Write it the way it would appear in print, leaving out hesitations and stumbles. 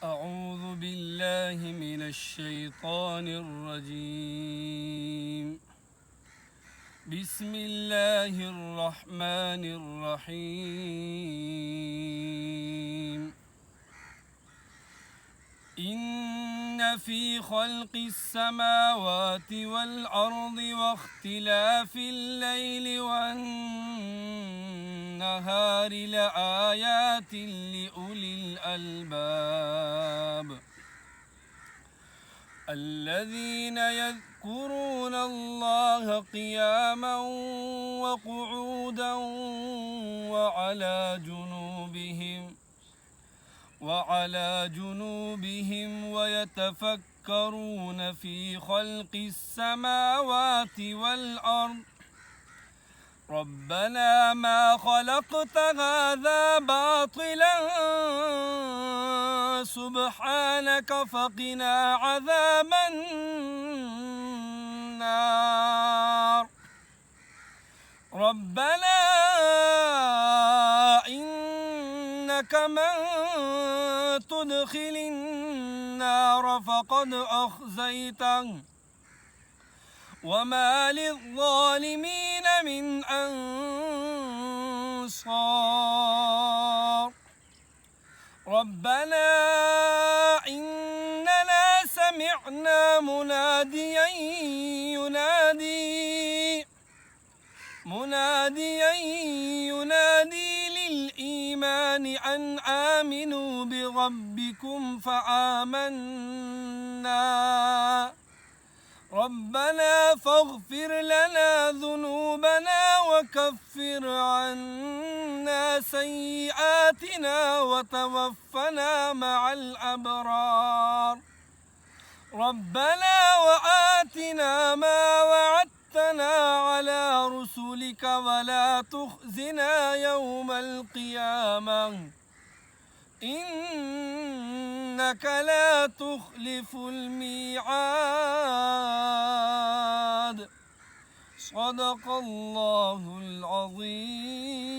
أعوذ بالله من الشيطان الرجيم. بسم الله الرحمن الرحيم. إن في خلق السماوات والأرض واختلاف الليل والنهار لآيات لأولي الألباب الذين يذكرون الله قياما وقعودا وعلى جنوبهم ويتفكرون في خلق السماوات والأرض ربنا ما خلقت هذا باطلا سبحانك فقنا عذاب النار. ربنا إنك من تدخل النار فقد أخزيته وما للظالمين من أنصار. ربنا إننا سمعنا مناديا ينادي للإيمان أن آمنوا بربكم فآمنا. ربنا فاغفر لنا ذنوبنا وكفر عنا سيئاتنا وتوفنا مع الأبرار. ربنا وآتنا ما وعدتنا على رسلك ولا تخزنا يوم القيامة إنك لا تخلف الميعاد. صدق الله العظيم.